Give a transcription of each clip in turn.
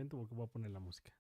momento porque voy a poner la música.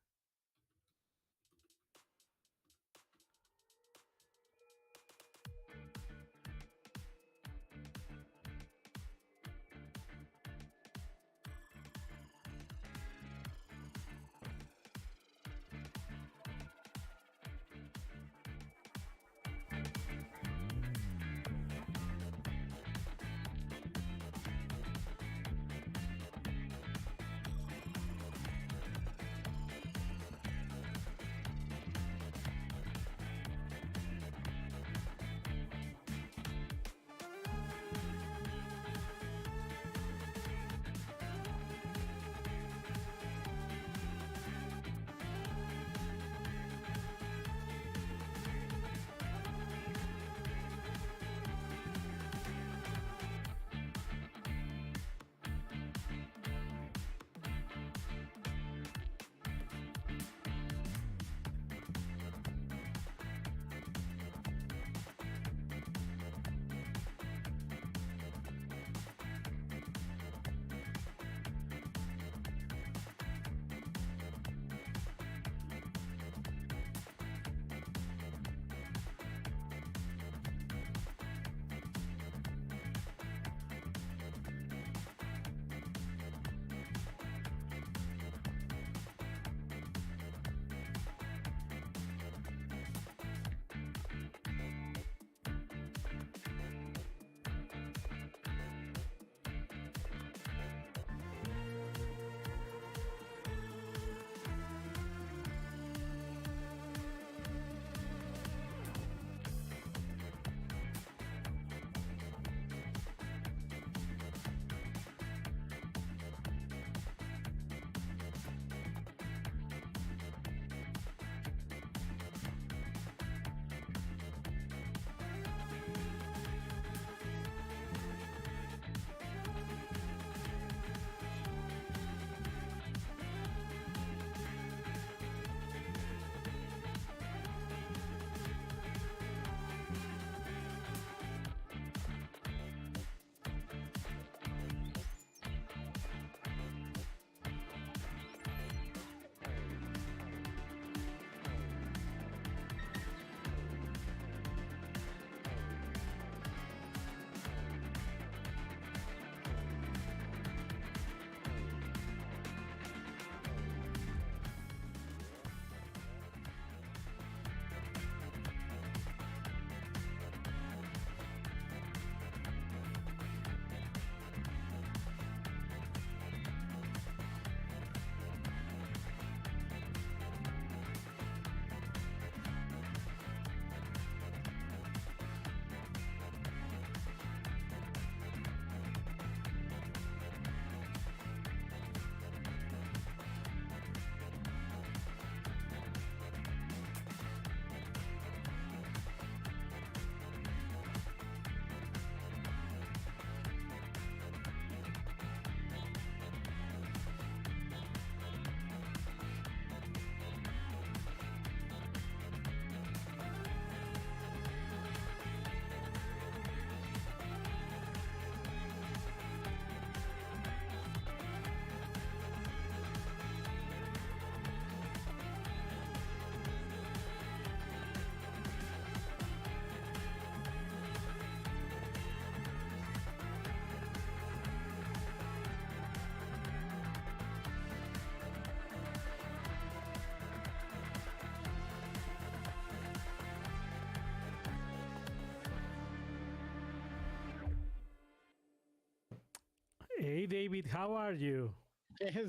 Hey David, how are you?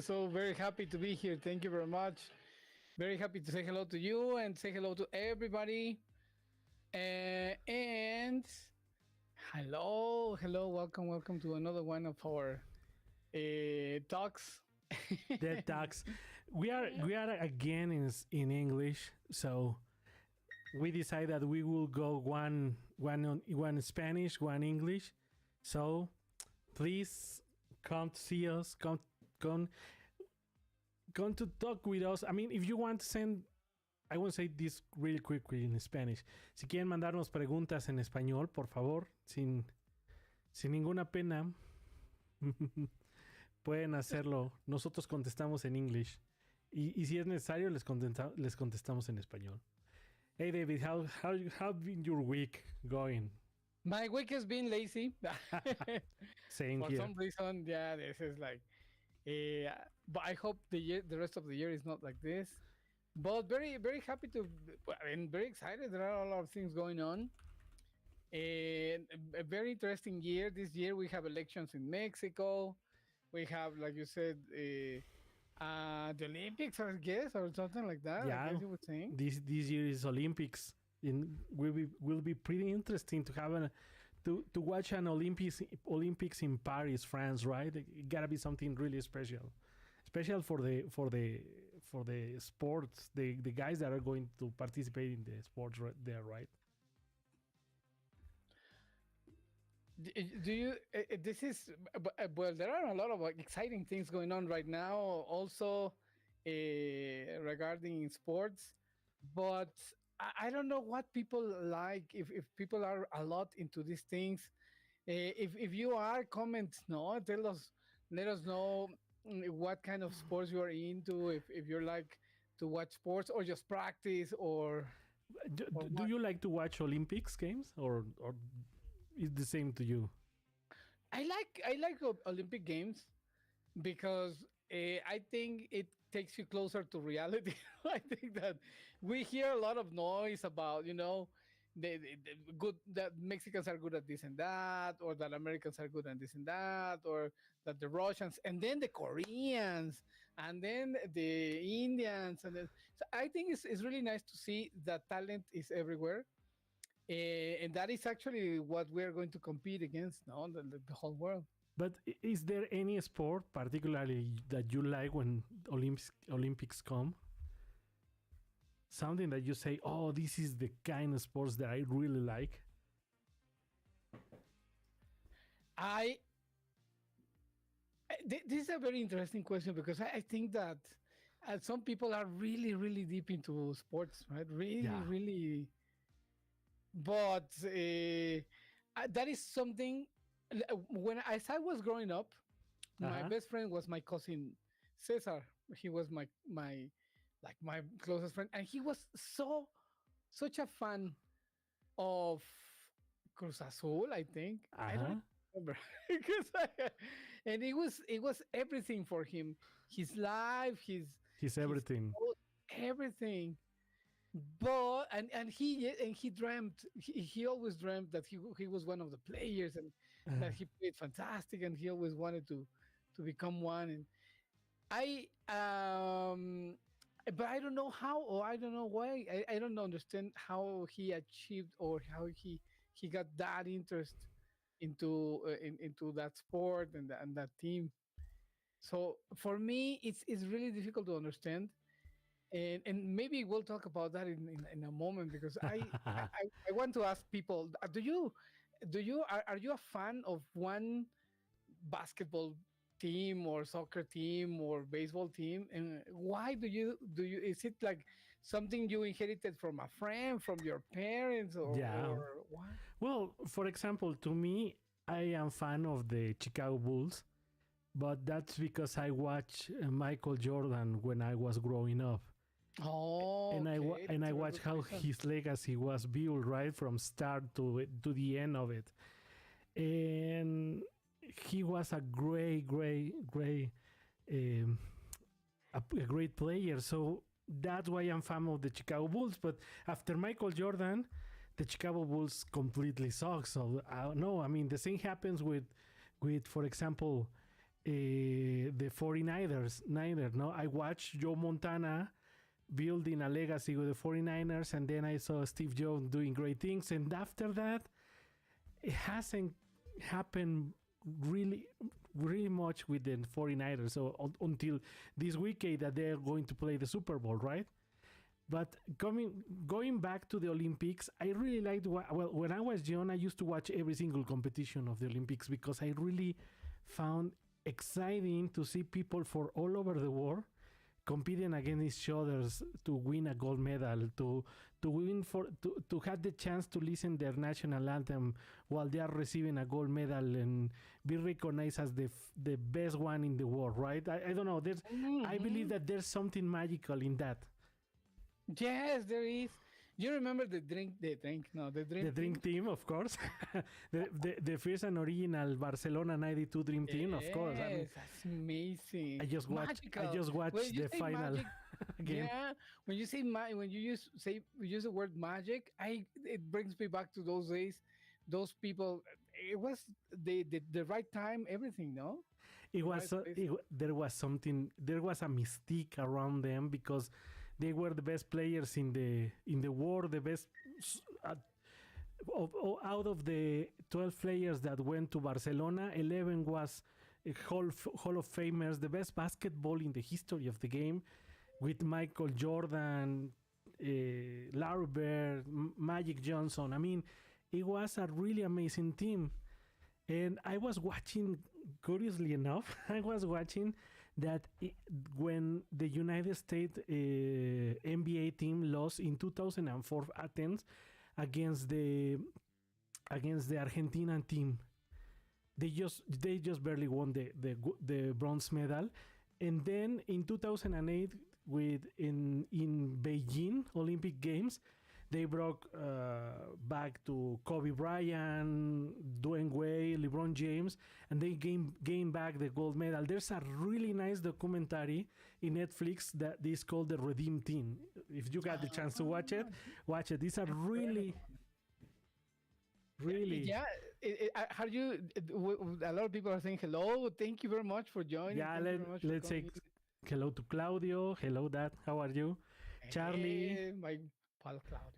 So very happy to be here. Thank you very much. Very happy to say hello to you and say hello to everybody. And hello, welcome to another one of our talks. Dead Talks. We are again in English, so we decided that we will go one Spanish, one English. So please come to see us. Come to talk with us. I mean, if you want to send, I will say this really quickly in Spanish. Si quieren mandarnos preguntas en español, por favor, sin ninguna pena, pueden hacerlo. Nosotros contestamos en English. Y si es necesario, les contestamos en español. Hey, David, how been your week going? My week has been lazy. Same For here. some reason, yeah, this is like, but I hope the rest of the year is not like this. But very, very happy to, and very excited. There are a lot of things going on. And a very interesting year. This year we have elections in Mexico. We have, like you said, the Olympics, I guess, or something like that. Yeah. I guess you would think. This year is Olympics. And will be pretty interesting to have to watch an Olympics in Paris, France, right? It gotta be something really special for the sports, the guys that are going to participate in the sports right there, right? Do you? This is well. There are a lot of exciting things going on right now. Also, regarding sports, but I don't know what people like. If people are a lot into these things, if you are, comment. No, tell us. Let us know what kind of sports you are into. If you like to watch sports or just practice or. Do you like to watch Olympics games or is the same to you? I like Olympic Games because I think it takes you closer to reality. I think that we hear a lot of noise about the good that Mexicans are good at this and that, or that Americans are good at this and that, or that the Russians and then the Koreans and then the Indians so I think it's really nice to see that talent is everywhere. And that is actually what we're going to compete against, no, the whole world. But is there any sport particularly that you like when Olympics come? Something that you say, oh, this is the kind of sports that I really like? This is a very interesting question because I think that some people are really, really deep into sports, right? Really, Yeah. really. But that is something. When as I was growing up, my Uh-huh. best friend was my cousin Cesar. He was my closest friend, and he was such a fan of Cruz Azul. I think I Uh-huh. don't remember because and it was everything for him. His life, He's everything. everything. But and he dreamt he always dreamt that he was one of the players and that he played fantastic and he always wanted to become one. And I but I don't know how or I don't know why. I don't understand how he achieved or how he got that interest into that sport and that team. So for me, it's really difficult to understand, and maybe we'll talk about that in a moment because I want to ask people: are you a fan of one basketball team or soccer team or baseball team, and why do you is it like something you inherited from a friend, from your parents, Yeah. or what? Well, for example, to me, I am fan of the Chicago Bulls, but that's because I watched Michael Jordan when I was growing up. Oh, And I okay, that's a very watched good how reason. his legacy was built right from start to the end of it, and he was a um, a great player. So that's why I'm fan of the Chicago Bulls. But after Michael Jordan, the Chicago Bulls completely suck. So no, I mean the same happens with for example the 49ers. No, I watched Joe Montana building a legacy with the 49ers, and then I saw Steve Jones doing great things, and after that it hasn't happened really much with the 49ers, so until this weekend that they're going to play the Super Bowl, right? But going back to the Olympics, I really liked well, when I was young I used to watch every single competition of the Olympics because I really found exciting to see people from all over the world competing against each other to win a gold medal, to win to have the chance to listen their national anthem while they are receiving a gold medal and be recognized as the best one in the world, right? I don't know. I believe that there's something magical in that. Yes, there is. You remember the dream team, of course. the first and original Barcelona 92 dream team, of course. I mean, that's amazing. I just watched the final game. Yeah, when you say when you use the word magic, it brings me back to those days. Those people, it was the right time, everything, no? It was there was a mystique around them because they were the best players in the world, the best out of the 12 players that went to Barcelona, 11 was Hall of Famers, the best basketball in the history of the game, with Michael Jordan, Larry Bird, Magic Johnson. I mean, it was a really amazing team. And I was watching, curiously enough, that when the United States NBA team lost in 2004 Athens against the Argentinian team, they just barely won the bronze medal. And then in 2008 in Beijing Olympic Games, they brought back to Kobe Bryant, Dwayne Wade, LeBron James, and they gained back the gold medal. There's a really nice documentary in Netflix that is called The Redeem Team. If you got the chance to watch it, watch it. These are really... Yeah, how do you... A lot of people are saying hello. Thank you very much for joining. Yeah, let's say hello to Claudio. Hello, Dad. How are you? Charlie. Hey, my pal Claudio.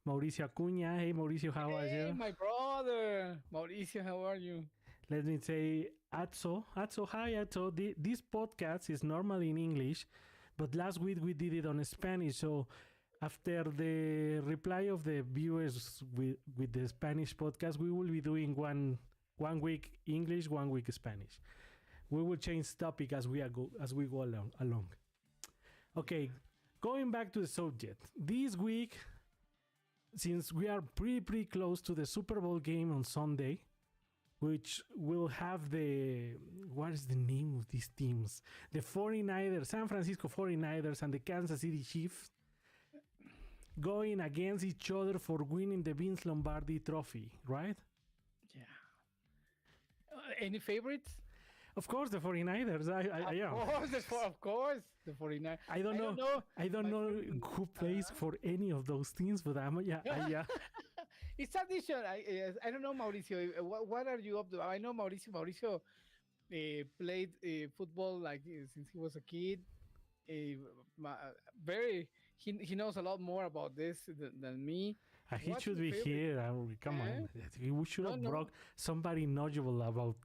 Mauricio Acuña. Hey, Mauricio, how are you? Hey, my brother. Mauricio, how are you? Let me say, Atso, hi, Atso. This podcast is normally in English, but last week we did it on Spanish. So after the reply of the viewers with the Spanish podcast, we will be doing one week English, 1 week Spanish. We will change topic as we go along. Okay, going back to the subject. This week, since we are pretty close to the Super Bowl game on Sunday, which will have what is the name of these teams? The 49ers, San Francisco 49ers and the Kansas City Chiefs going against each other for winning the Vince Lombardi trophy, right? Yeah. Any favorites? Of course, the 49ers. Of course, the 49ers. I don't know who plays for any of those teams, but yeah. It's tradition. I don't know, Mauricio. What are you up to? I know Mauricio played football since he was a kid. He knows a lot more about this than me. He should be here. Come on, we should have brought somebody knowledgeable about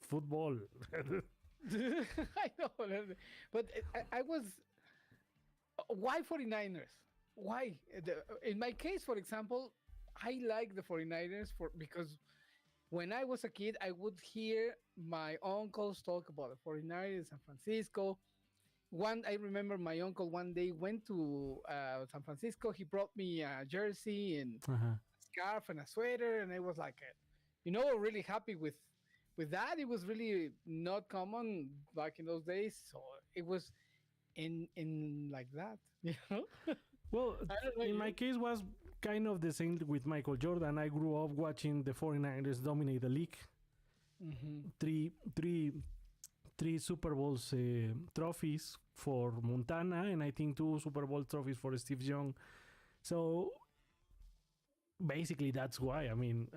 football. I know, but I was. Why 49ers? Why? In my case, for example, I like the 49ers because when I was a kid, I would hear my uncles talk about the 49ers in San Francisco. I remember my uncle one day went to San Francisco. He brought me a jersey and a scarf and a sweater, and I was like, really happy with that. It was really not common back in those days, so it was in like that, Well, in my case was kind of the same with Michael Jordan. I grew up watching the 49ers dominate the league. Mm-hmm. Three Super Bowls trophies for Montana, and I think 2 Super Bowl trophies for Steve Young. So basically, that's why. I mean,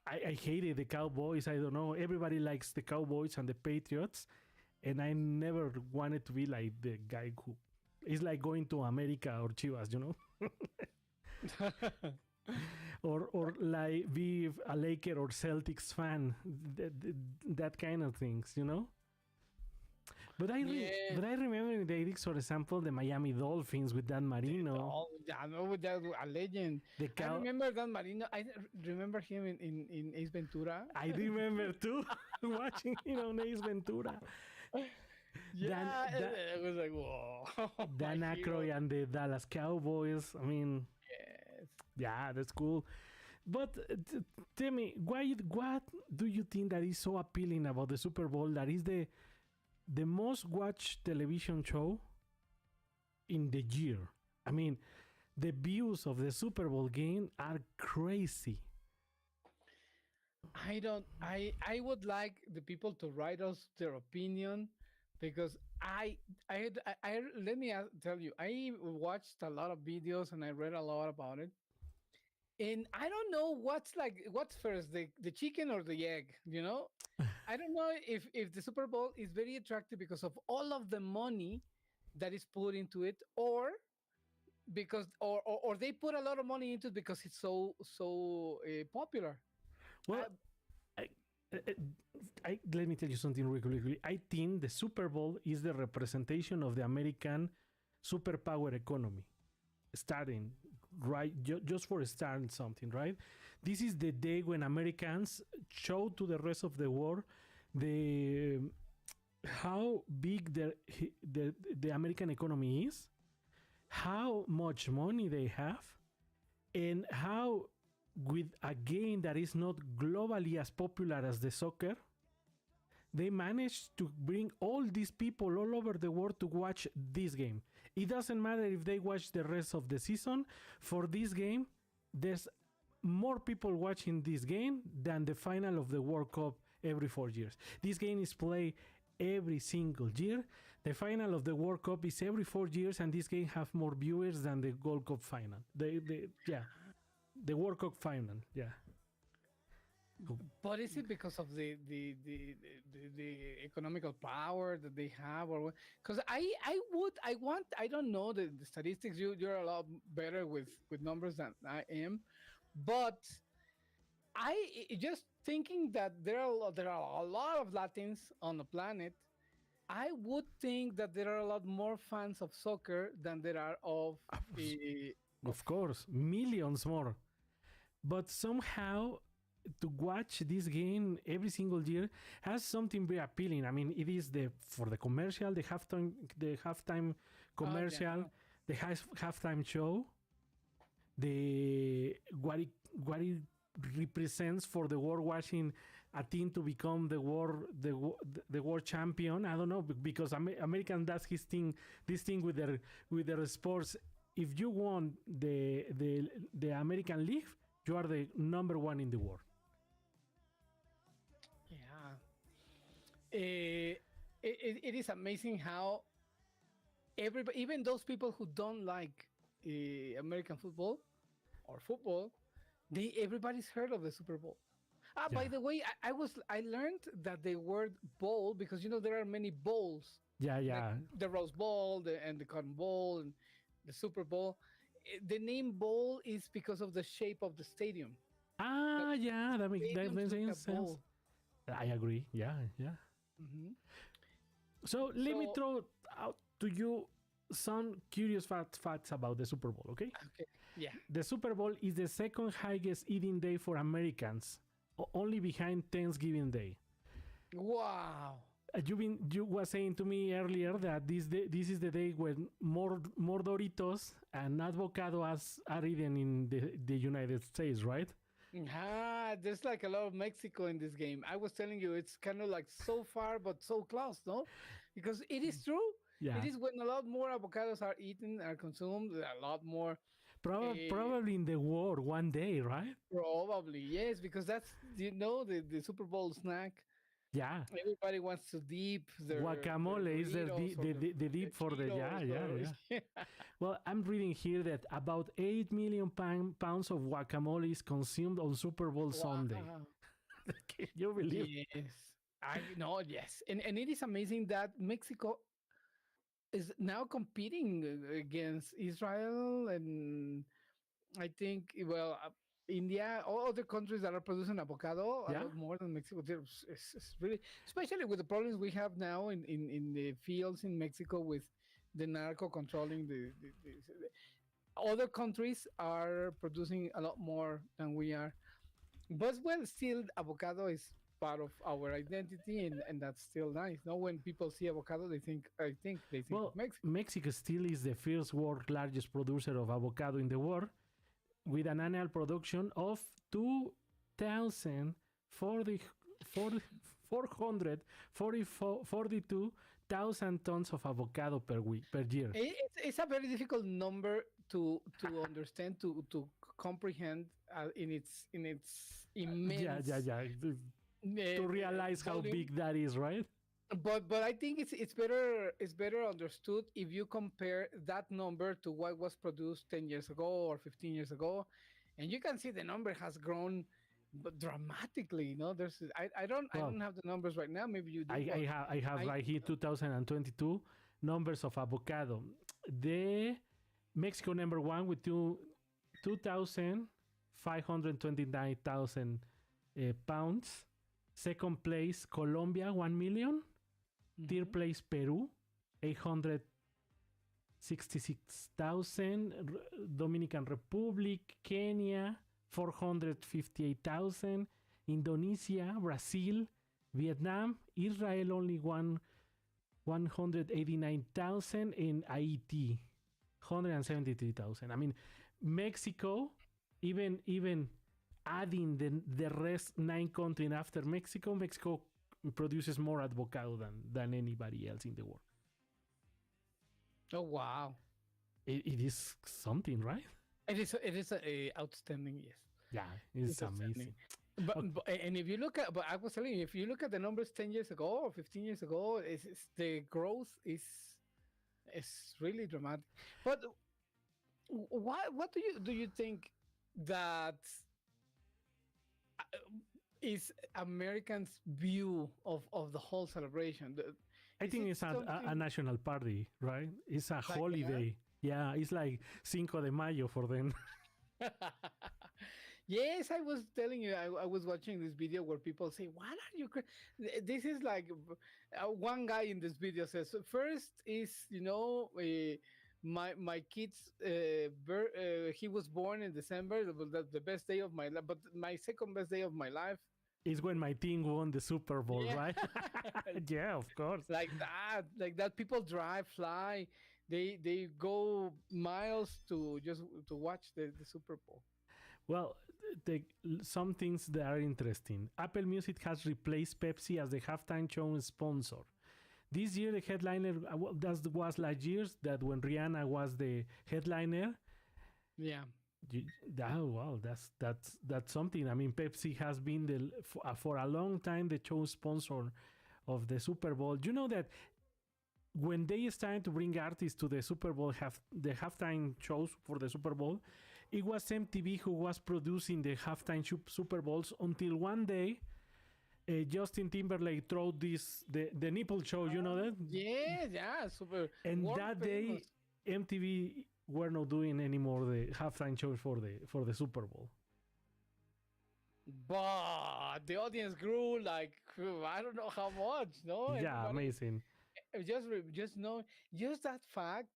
I hated the Cowboys. I don't know. Everybody likes the Cowboys and the Patriots, and I never wanted to be like the guy who is like going to America or Chivas, or like be a Laker or Celtics fan, that kind of things, But I remember in the 80s, for example, the Miami Dolphins with Dan Marino. A legend. I remember Dan Marino. I remember him in Ace Ventura. I remember too, watching him on Ace Ventura. Dan, Yeah, Dan, it was like, whoa, my Dan hero. Aykroyd and the Dallas Cowboys. I mean, Yes. yeah, that's cool. But tell me, what do you think that is so appealing about the Super Bowl? That is the most watched television show in the year. I mean, the views of the Super Bowl game are crazy. I don't. I would like the people to write us their opinion, because let me tell you, I watched a lot of videos and I read a lot about it, and I don't know what's first, the chicken or the egg. I don't know if the Super Bowl is very attractive because of all of the money that is put into it, or because or they put a lot of money into it because it's so popular. I, Well, I, I, let me tell you something really quickly. I think the Super Bowl is the representation of the American superpower economy. Starting right, just for starting something, right? This is the day when Americans show to the rest of the world the how big the American economy is, how much money they have, and how, with a game that is not globally as popular as the soccer, they managed to bring all these people all over the world to watch this game. It doesn't matter if they watch the rest of the season. For this game, there's more people watching this game than the final of the World Cup every 4 years. This game is played every single year. The final of the World Cup is every 4 years, and this game have more viewers than the World Cup final. The World Cup final. Yeah. But is it because of the economical power that they have, or because I don't know the statistics. You're a lot better with numbers than I am, but just thinking that there are a lot of Latins on the planet. I would think that there are a lot more fans of soccer than there are of of Of course, millions more. But somehow, to watch this game every single year has something very appealing. I mean, it is the for the commercial, the halftime yeah. commercial, the halftime show, the what it represents for the world watching a team to become the world champion. I don't know, because American does this thing with their sports. If you won the American League, you are the number one in the world. Yeah. It is amazing how everybody, even those people who don't like American football or football, everybody's heard of the Super Bowl. Yeah, By the way, I learned that the word bowl, because there are many bowls, yeah, like yeah. the Rose Bowl and the Cotton Bowl and the Super Bowl. The name bowl is because of the shape of the stadium. The Yeah. That stadiums makes look a sense. bowl. I agree. Yeah, yeah. Hmm. So let me So throw out to you some curious facts about the Super Bowl. Okay, okay, yeah. the Super Bowl is the second highest eating day for Americans, only behind Thanksgiving Day. Wow. You was saying to me earlier that this is the day when more Doritos and avocado are eaten in the United States, right? There's like a lot of Mexico in this game. I was telling you, it's kind of like so far, but so close, no? Because it is true. It Yeah, is when a lot more avocados are eaten, are consumed, a lot more. Uh, probably in the world one day, right? Probably, yes, because that's, the Super Bowl snack. Yeah, Everybody wants to dip their guacamole is Doritos or the their dip for the yeah, Cheetos yeah, or yeah. yeah. Well, I'm reading here that about 8 million pounds of guacamole is consumed on Super Bowl Sunday. Wow. Can you believe? Yes. I know, yes. And it is amazing that Mexico is now competing against Israel, and I think, well, India, all other countries that are producing avocado a Yeah, lot more than Mexico. It's really, especially with the problems we have now in the fields in Mexico with the narco controlling the other countries are producing a lot more than we are. But well, still avocado is part of our identity, and that's still nice. No, when people see avocado, they think Well, of Mexico. Mexico still is the first world largest producer of avocado in the world, with an annual production of 442,000 tons of avocado per year. It's a very difficult number to understand, to comprehend in its immense Yeah. To realize how volume. big that is, right? But I think it's better understood if you compare that number to what was produced 10 years ago or 15 years ago, and you can see the number has grown dramatically. You know, I don't have the numbers right now. Maybe you do. I have right here 2022 numbers of avocado. The Mexico number one with 2,529,000 pounds. Second place, Colombia, 1 million. Third place, Peru, 866,000. Dominican Republic, Kenya, 458,000. Indonesia, Brazil, Vietnam, Israel, only 189,000. And Haiti, 173,000. I mean, Mexico, even adding the rest 9 countries after Mexico produces more avocado than anybody else in the world. Oh wow! It is something, right? It is outstanding. Yes. Yeah, it's amazing. And if you look at, but I was telling you, if you look at the numbers 10 years ago or 15 years ago, the growth is really dramatic. But what do you think that is Americans' view of the whole celebration? I think it's a national party, right? It's a holiday. Yeah, it's like Cinco de Mayo for them. Yes, I was telling you, I was watching this video where people say, "What are you?" This is like one guy in this video says, first is, my kid's he was born in December, the best day of my life, but my second best day of my life is when my team won the Super Bowl, right? Yeah, of course. Like that. People drive, fly, they go miles to watch the Super Bowl. Well, some things that are interesting. Apple Music has replaced Pepsi as the halftime show sponsor. This year, the headliner, that was last year's, that when Rihanna was the headliner. Yeah. Wow, that's something. I mean, Pepsi has been for a long time the show sponsor of the Super Bowl. You know that when they started to bring artists to the Super Bowl, the halftime shows for the Super Bowl, it was MTV who was producing the halftime Super Bowls until one day Justin Timberlake threw the nipple show. You know that? Yeah, super. And that day, MTV were not doing anymore the halftime shows for the Super Bowl. But the audience grew like I don't know how much. No. Yeah, amazing. Just that fact.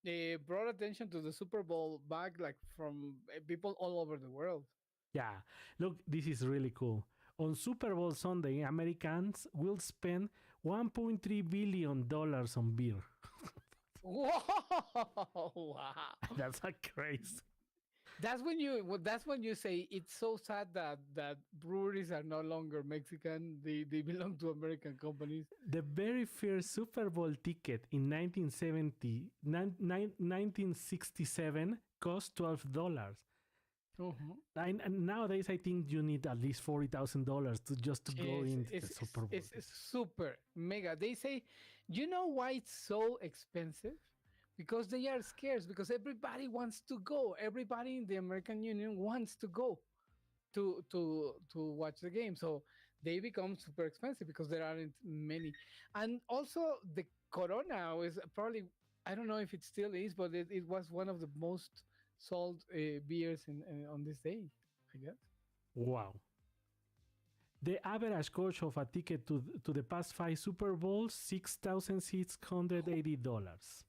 They brought attention to the Super Bowl back, like from people all over the world. Yeah, look, this is really cool. On Super Bowl Sunday, Americans will spend $1.3 billion on beer. Whoa! Wow! That's a crazy. That's when you say it's so sad that breweries are no longer Mexican. They belong to American companies. The very first Super Bowl ticket in 1967 cost $12. Uh-huh. And nowadays, I think you need at least $40,000 to go into the Super Bowl. It's super mega. They say, you know why it's so expensive? Because they are scarce. Because everybody wants to go. Everybody in the American Union wants to go to watch the game. So they become super expensive because there aren't many. And also the Corona was probably, I don't know if it still is, but it was one of the most sold beers on this day, I guess. Wow. The average cost of a ticket to the past 5 Super Bowls, $6,680.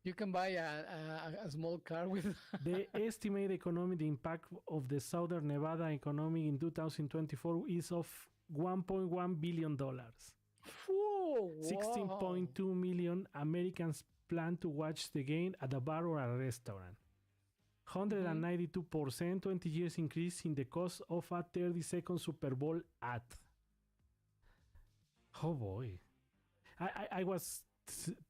You can buy a small car with. The estimated economic impact of the Southern Nevada economy in 2024 is of $1.1 billion. Whoa, wow. 16.2 million Americans plan to watch the game at a bar or a restaurant. 192%, 20 years increase in the cost of a 30-second Super Bowl ad. Oh boy. I was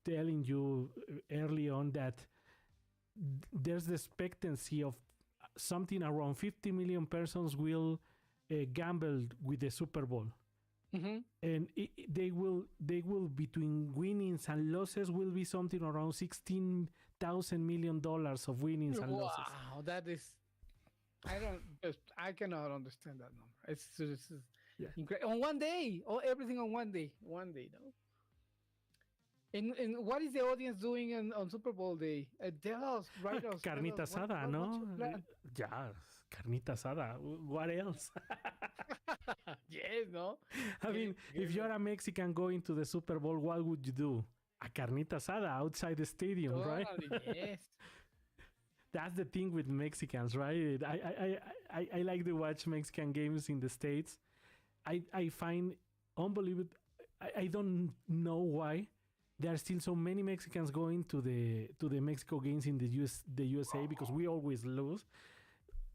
telling you early on that there's the expectancy of something around 50 million persons will gamble with the Super Bowl. And they will between winnings and losses will be something around $16,000 million of winnings and losses. Wow, that is. I cannot understand that number. It's incredible. On one day, everything on one day, no. And what is the audience doing on Super Bowl day? Tell us, write us. Carnita asada, no? Yeah, carnita asada. What else? Yes, no? I mean, if you're a Mexican going to the Super Bowl, what would you do? A carnita asada outside the stadium, right? Yes. That's the thing with Mexicans, right? I like to watch Mexican games in the States. I find unbelievable. I don't know why there are still so many Mexicans going to the Mexico games in the USA because we always lose.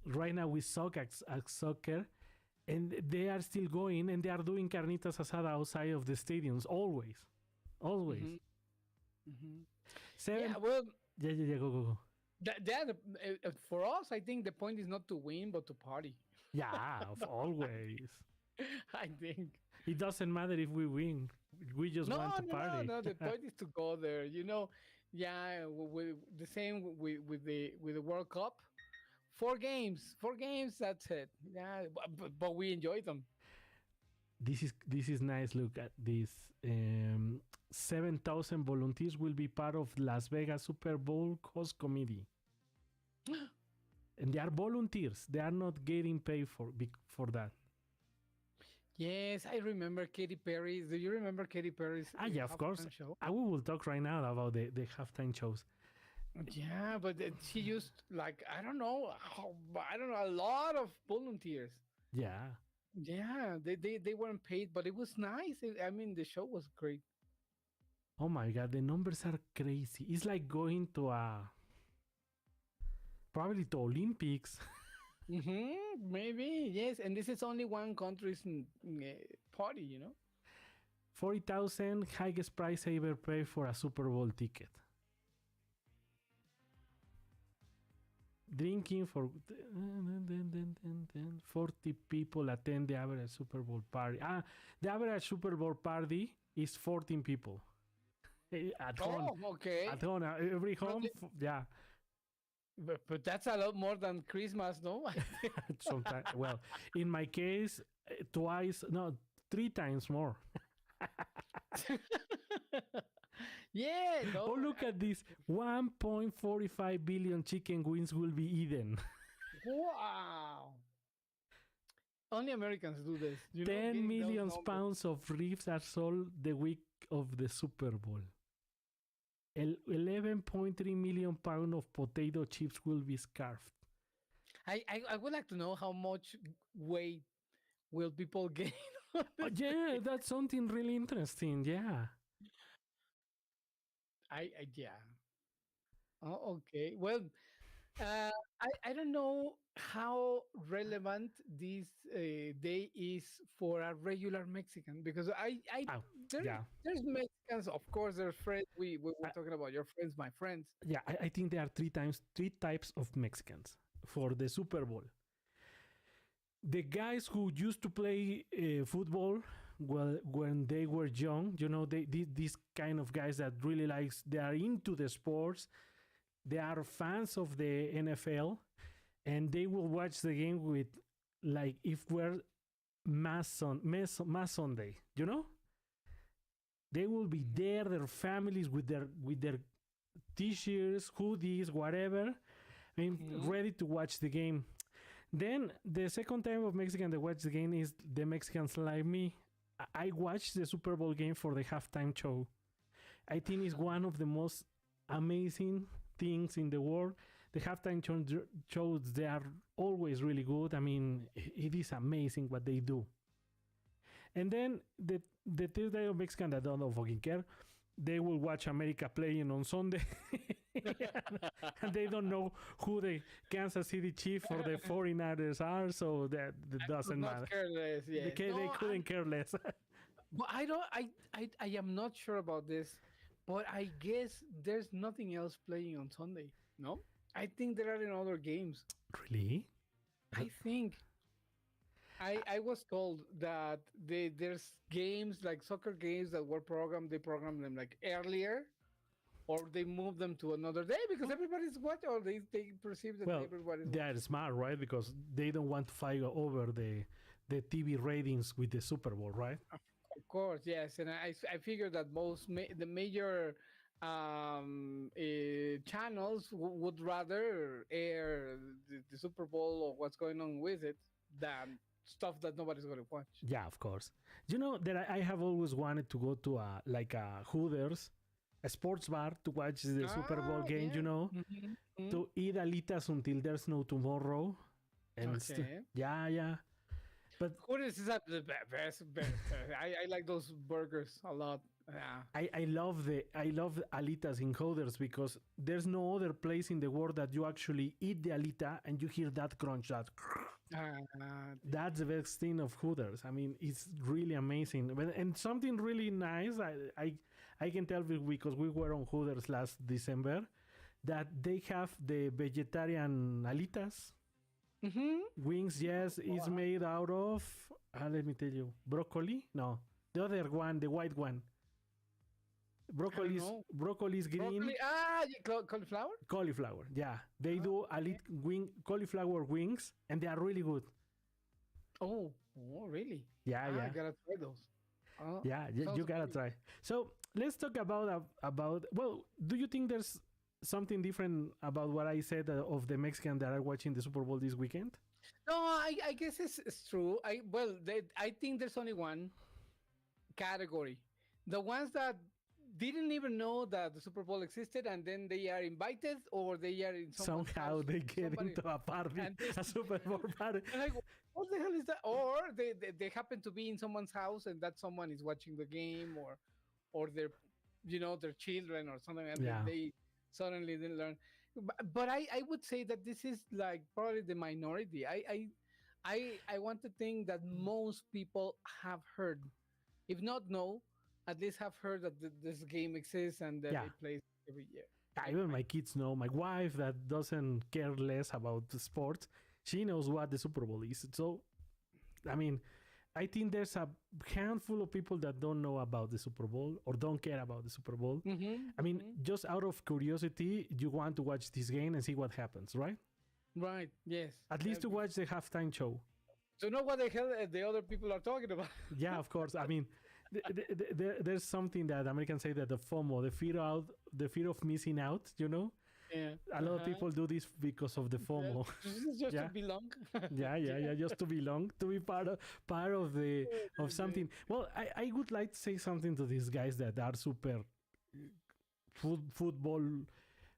Right now we suck at soccer, and they are still going and they are doing carnitas asada outside of the stadiums always. Yeah, well, yeah, go. For us, I think the point is not to win but to party. Yeah, always. I think it doesn't matter if we win. We just want to party. No. The point is to go there. Yeah. The same with the World Cup. 4 games. That's it. Yeah, but we enjoy them. This is nice. Look at this. 7,000 volunteers will be part of Las Vegas Super Bowl host committee, and they are volunteers. They are not getting paid for that. Yes, I remember Katy Perry. Do you remember Katy Perry's? Yeah, of course. Show? We will talk right now about the halftime shows. Yeah, but she used I don't know, a lot of volunteers. Yeah. Yeah, they weren't paid, but it was nice. I mean, the show was great. Oh my God, the numbers are crazy. It's like going to probably to Olympics. Maybe, yes. And this is only one country's party, 40,000, highest price ever paid for a Super Bowl ticket. Drinking for 40 people attend the average Super Bowl party. The average Super Bowl party is 14 people. At home. Okay. At home, every home, yeah. But that's a lot more than Christmas, no? Sometimes, well, in my case, 3 times more. Yeah. No, oh, look at this. 1.45 billion chicken wings will be eaten. Wow. Only Americans do this. 10 million pounds of ribs are sold the week of the Super Bowl. 11.3 million pounds of potato chips will be scarfed. I would like to know how much weight will people gain. Yeah, that's something really interesting. Yeah. Yeah. Oh, okay. Well, I don't know how relevant this day is for a regular Mexican because there's Mexicans, of course. There's friends. We were talking about your friends, my friends. Yeah, I think there are three types of Mexicans for the Super Bowl. The guys who used to play football. Well, when they were young, these kind of guys that really they are into the sports, they are fans of the NFL, and they will watch the game with, if we're Mass Sunday, they will be there, their families with their t-shirts, hoodies, whatever, ready to watch the game. Then the second time of Mexican that watch the game is the Mexicans like me. I watched the Super Bowl game for the halftime show. I think it's one of the most amazing things in the world. The halftime shows, they are always really good. I mean, it is amazing what they do. And then the Tuesday of Mexican that don't fucking care, they will watch America playing on Sunday, and they don't know who the Kansas City Chiefs or the 49ers are, so that doesn't Not matter. careless, yes. They couldn't care less. But I don't. I am not sure about this, but I guess there's nothing else playing on Sunday. No, I think there are in other games. Really? I think. I was told that there's games like soccer games that were programmed. They program them like earlier, or they move them to another day because everybody's watching, or they perceive that Well, everybody's they are smart, right? Because they don't want to fight over the TV ratings with the Super Bowl, right? Of course, yes, and I figure that the major channels would rather air the Super Bowl or what's going on with it than stuff that nobody's going to watch. Yeah, of course. You know that I have always wanted to go to a Hooters, a sports bar to watch the Super Bowl game. Yeah. You know, to eat alitas until there's no tomorrow, and Okay. yeah. But Hooters is at the best. I like those burgers a lot. Yeah. I love alitas in Hooters because there's no other place in the world that you actually eat the alita and you hear that crunch, that's the best thing of Hooters. I mean, it's really amazing. And something really nice, I can tell because we were on Hooters last December, that they have the vegetarian alitas. Wings, yes, is made out of, let me tell you, broccoli? No, the other one, the white one. Broccoli's green. Broccoli, cauliflower? Cauliflower, yeah. They do cauliflower wings, and they are really good. Oh, really? Yeah. I gotta try those. Yeah, you gotta try. So let's talk about. Well, do you think there's something different about what I said of the Mexican that are watching the Super Bowl this weekend? No, I guess it's true. I think there's only one category. The ones that didn't even know that the Super Bowl existed, and then they are invited, or they are in somehow they get into a party, a Super Bowl party. Like, what the hell is that? Or they happen to be in someone's house, and that someone is watching the game, or their their children or something, and they suddenly didn't learn. But I would say that this is like probably the minority. I want to think that most people have heard, if not know, at least have heard that this game exists and that it plays every year. Even my kids know. My wife, that doesn't care less about the sport, she knows what the Super Bowl is. So, I mean, I think there's a handful of people that don't know about the Super Bowl or don't care about the Super Bowl. I mean, just out of curiosity, you want to watch this game and see what happens, right? Right, yes. At least to watch the halftime show. To know what the hell the other people are talking about. Yeah, of course. I mean, there's something that Americans say that the FOMO, the fear of missing out, Yeah. A lot of people do this because of the FOMO. Just to belong. yeah, just to belong, to be part of something. Well, I would like to say something to these guys that are super football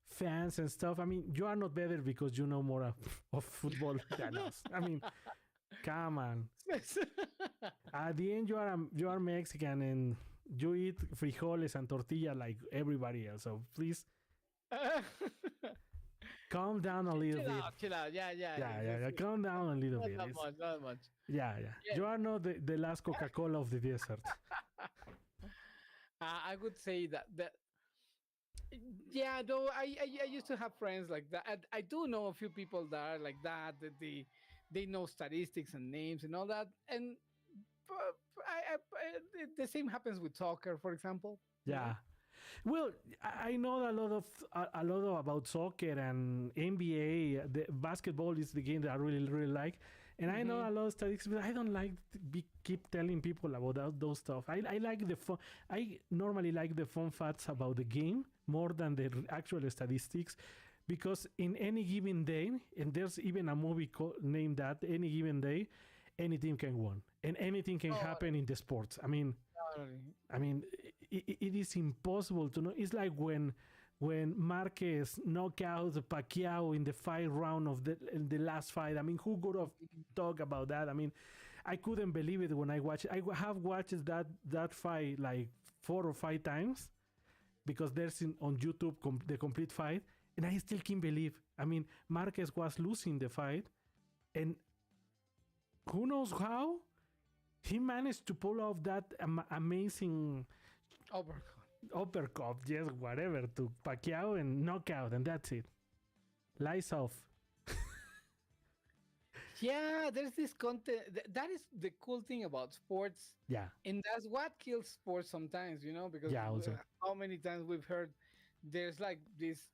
fans and stuff. I mean, you are not better because you know more of football than us. I mean, come on. At the end, you are Mexican and you eat frijoles and tortilla like everybody else. So please calm down a little bit. Chill out. Yeah. Calm down a little bit. Not much. Yeah. You are not the last Coca-Cola of the desert. I would say that. Yeah, though I used to have friends like that. I do know a few people that are like that. That they know statistics and names and all that. And the same happens with soccer, for example. Yeah. Well, I know a lot about soccer and NBA. The basketball is the game that I really like, and I know a lot of statistics, but I don't like keep telling people about those stuff. I like the fun. I normally like the fun facts about the game more than the actual statistics, because in any given day, and there's even a movie named that, Any Given Day, any team can win and anything can happen in the sports. I mean, it is impossible to know. It's like when Marquez knocked out Pacquiao in the fight round of the last fight. I mean, who could have talked about that? I mean, I couldn't believe it when I watched. Have watched that fight like 4 or 5 times because there's on YouTube the complete fight, and I still can't believe. I mean, Marquez was losing the fight, and who knows how he managed to pull off that amazing uppercut, yes, whatever, to Pacquiao and knockout, and that's it. Lights off. Yeah, there's this content. That is the cool thing about sports, Yeah, and that's what kills sports sometimes. Because yeah, also. how many times we've heard there's like this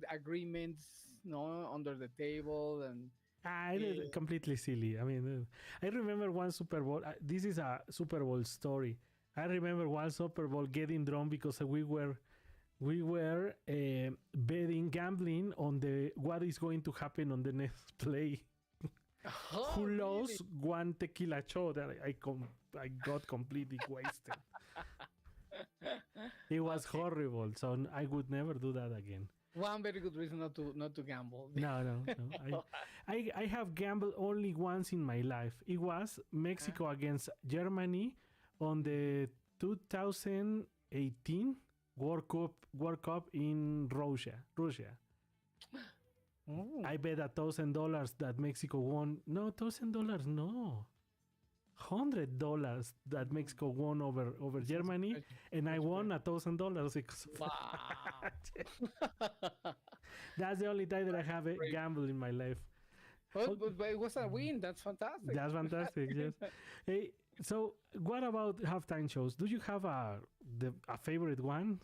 agreements, under the table, and It is completely silly. I mean, I remember one Super Bowl. This is a Super Bowl story. I remember one Super Bowl getting drawn because we were betting, gambling on what is going to happen on the next play. Who lost one tequila shot that I got completely wasted. It was horrible. So I would never do that again. One very good reason not to gamble. No. I have gambled only once in my life. It was Mexico against Germany on the 2018 World Cup in Russia. Oh. I bet $1,000 that Mexico won. No, $1,000, no. $100 that Mexico won over Germany, and I won $1,000 because of Wow. that's the only time that I have a gamble in my life. But it was a win. That's fantastic. That's fantastic. Yes. Hey, so what about halftime shows? Do you have a favorite one?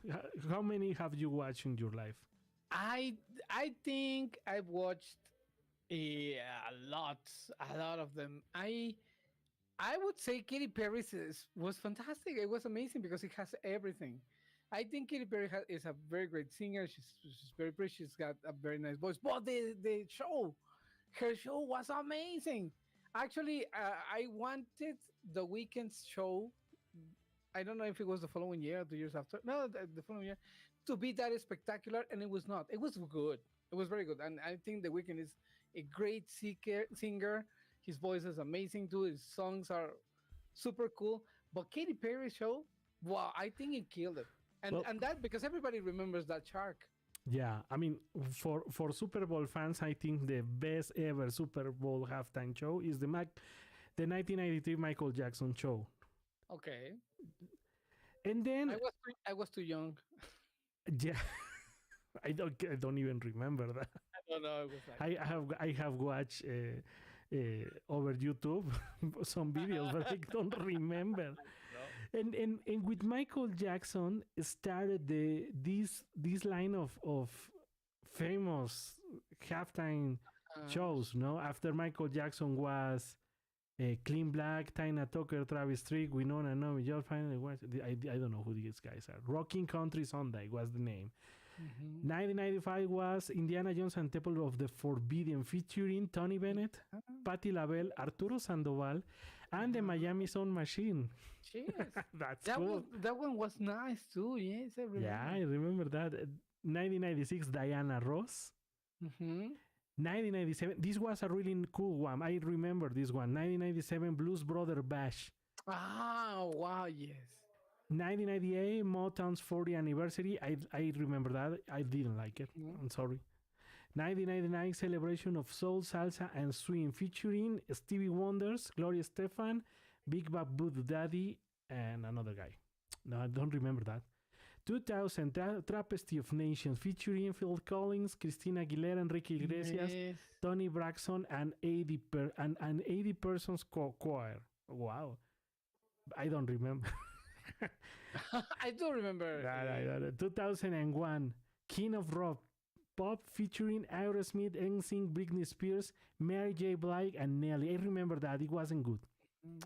How many have you watched in your life? I think I've watched a lot of them. I would say Katy Perry's was fantastic. It was amazing because it has everything. I think Katy Perry is a very great singer. She's very pretty. She's got a very nice voice. But her show was amazing. Actually, I wanted the Weeknd's show. I don't know if it was the following year or 2 years after. No, the following year, to be that spectacular, and it was not. It was good. It was very good, and I think the Weeknd is a great singer. His voice is amazing too. His songs are super cool. But Katy Perry's show, wow, I think it killed it. And that because everybody remembers that shark. Yeah, I mean, for Super Bowl fans, I think the best ever Super Bowl halftime show is the 1993 Michael Jackson show. Okay. And then I was too young. Yeah, I don't even remember that. I don't know. It was like... I have watched over YouTube some videos, but I don't remember. No. And with Michael Jackson started this line of famous halftime shows. No, after Michael Jackson was Clean Black, Tina Tucker, Travis Tritt, Winona, Naomi, Joe. Finally, I don't know who these guys are. Rocking Country Sunday was the name. 1995 was Indiana Jones and Temple of the Forbidden, featuring Tony Bennett, Patti LaBelle, Arturo Sandoval, and the Miami Sound Machine. Cheers. That's that cool. That one was nice too. Yes, I remember. Yeah, I remember that. 1996, Diana Ross. 1997, this was a really cool one. I remember this one. 1997, Blues Brother Bash. Ah, wow, yes. 1998, Motown's 40th anniversary. I remember that. I didn't like it. I'm sorry. 1999, celebration of soul, salsa, and swing, featuring Stevie Wonders, Gloria Estefan, Big Bad Voodoo Daddy, and another guy. No, I don't remember that. 2000, Travesty of Nations, featuring Phil Collins, Christina Aguilera, Enrique Iglesias, Tony Braxton, and 80 persons choir. Wow. I don't remember. I do remember. 2001, King of Rock, pop, featuring Aerosmith, NSYNC, Britney Spears, Mary J. Blige, and Nelly. I remember that. It wasn't good.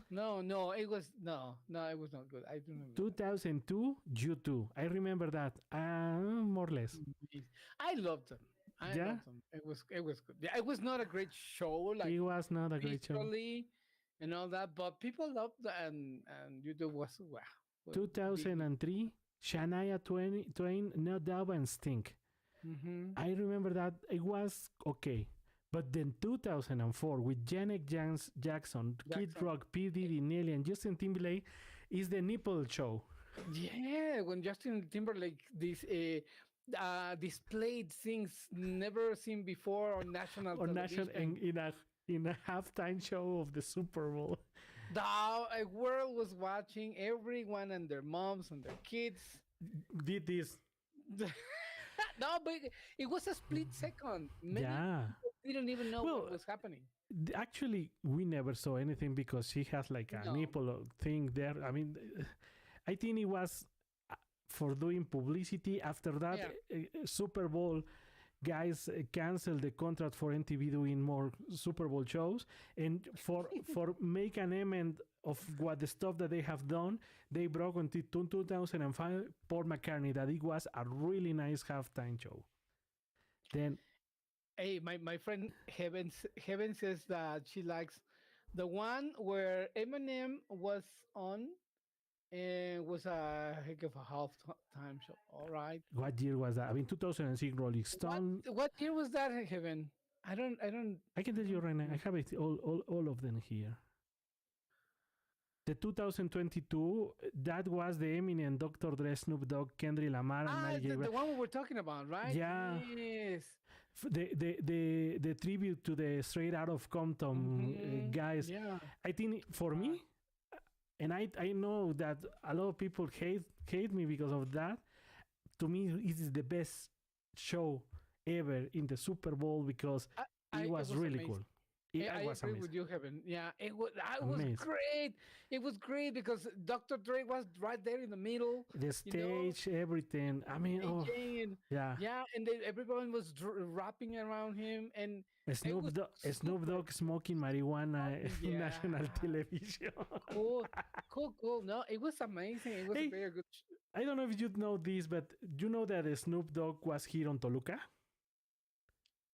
No, it was no, it was not good. I do remember. 2002, U2. I remember that. More or less. I loved them. I loved them. It was good. Yeah, it was not a great show. Like it was not a great show. And all that, but people loved that, and U2 was wow. 2003, Shania Twain, No Doubt, and Stink. I remember that it was okay, But then 2004 with Janet Jackson, Kid Jackson. Rock, P. Diddy, Nelly, and Justin Timberlake is the nipple show. Yeah, when Justin Timberlake displayed things never seen before on national On national television. in a halftime show of the Super Bowl. The world was watching, everyone and their moms and their kids. Did this. No, but it was a split second. Many Yeah. people didn't even know Well, what was happening. Actually, we never saw anything because she has like a No. nipple thing there. I mean, I think it was for doing publicity. After that, Super Bowl guys canceled the contract for MTV doing more Super Bowl shows, and for make an amend of what the stuff that they have done, they broke until 2005 Paul McCartney that it was a really nice halftime show. Then Hey, my friend Heaven says that she likes the one where Eminem was on and was a heck of a half-time show. All right. what year was that? I mean, 2006 Rolling Stone. What year was that, Heaven? I don't. I can tell you right now. I have it all of them here. The 2022, that was the Eminem, Dr. Dre, Snoop Dogg, Kendrick Lamar, and Mary J. The Blige. one we were talking about, right? Yeah. Yes. The tribute to the Straight Out of Compton guys. Yeah. I think for me, and I know that a lot of people hate me because of that. To me, it is the best show ever in the Super Bowl because it was really amazing. cool. I was agree amazing. with you, Heaven. Yeah, it was Amazing. great. It was great because Dr. Dre was right there in the middle. The stage, everything. I mean, And, yeah. yeah, and then everyone was wrapping around him, and Snoop Dogg smoking marijuana in national television. Cool. No, it was amazing. It was a very good. I don't know if you know this, but you know that Snoop Dogg was here on Toluca?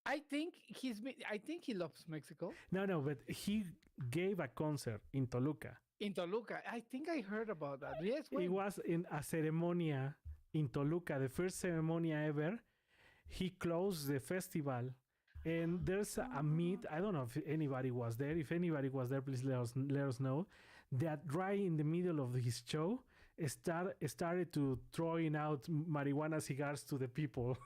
I think he loves Mexico. No, but he gave a concert in Toluca. In Toluca, I think I heard about that. Yes, It was in a ceremony in Toluca, the first ceremony ever. He closed the festival, and there's a meet. I don't know if anybody was there. If anybody was there, please let us know. That right in the middle of his show, started to throwing out marijuana cigars to the people.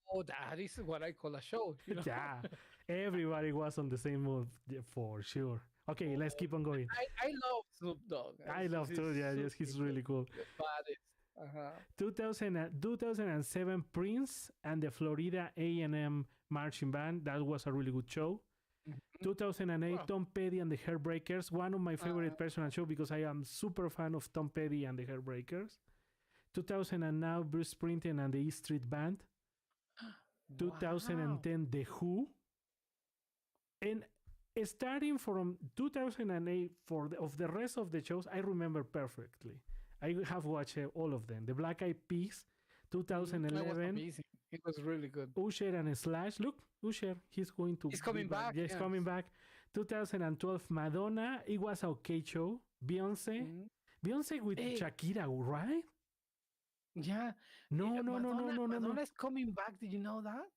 Oh, that is what I call a show. You know? Yeah, everybody was on the same mood for sure. Okay, let's keep on going. I love Snoop Dogg. I love too. Yeah, yes, he's really cool. 2007 Prince and the Florida A&M Marching Band. That was a really good show. 2008 Tom Petty and the Heartbreakers. One of my favorite personal show because I am super fan of Tom Petty and the Heartbreakers. 2009 Bruce Springsteen and the E Street Band. 2010 The Who. And starting from 2008 of the rest of the shows, I remember perfectly. I have watched all of them. The Black Eyed Peas, 2011. It was really good. Usher and Slash. Look, Usher, he's coming back. Yes, coming back. 2012 Madonna. It was a okay show. Beyonce. Beyonce with Shakira, right? Yeah. No. Madonna's coming back. Did you know that?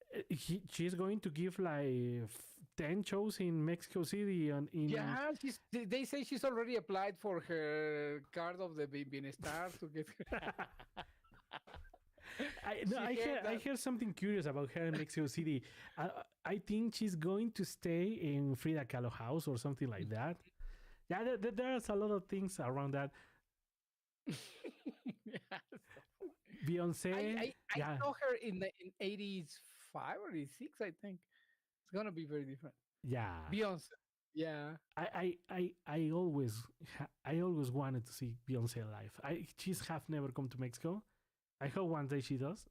She's going to give like 10 shows in Mexico City. Yeah, they say she's already applied for her card of the Bienestar to get her. I heard something curious about her in Mexico City. I think she's going to stay in Frida Kahlo house or something like that. Yeah, there's a lot of things around that. Beyonce. I saw her in 85 or 86, I think. It's gonna be very different. Yeah. Beyonce. Yeah. I always wanted to see Beyonce live. She's have never come to Mexico. I hope one day she does.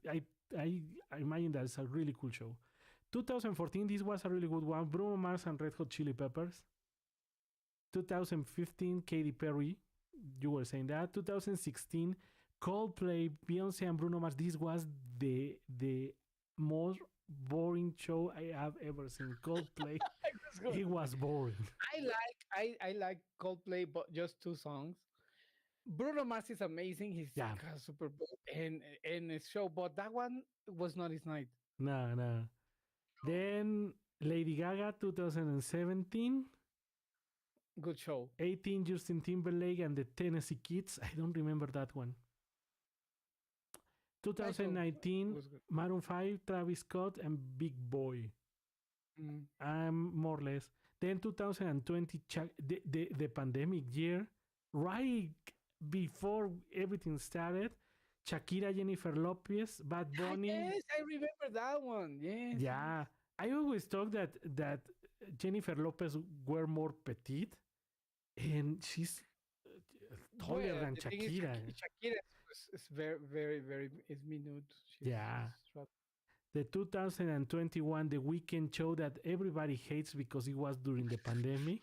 I imagine that it's a really cool show. 2014, this was a really good one. Bruno Mars and Red Hot Chili Peppers. 2015, Katy Perry. You were saying that. 2016, Coldplay, Beyonce and Bruno Mars. This was the most boring show I have ever seen. Coldplay. It was boring. I like Coldplay, but just 2 songs. Bruno Mars is amazing. He's super good and his show, but that one was not his night. No. Then Lady Gaga 2017. Good show. 18 Justin Timberlake and the Tennessee Kids. I don't remember that one. Nice show. 2019 Was good. Maroon 5, Travis Scott and Big Boy. Mm. More or less. Then 2020 the pandemic year, right before everything started, Shakira, Jennifer Lopez, Bad Bunny. Yes, I remember that one. Yes. Yeah, I always thought that Jennifer Lopez were more petite, and she's taller Well, than the thing is, Shakira. Shakira is very, very, very is minute. Yeah. She's short. The 2021 The Weeknd show that everybody hates because it was during the pandemic.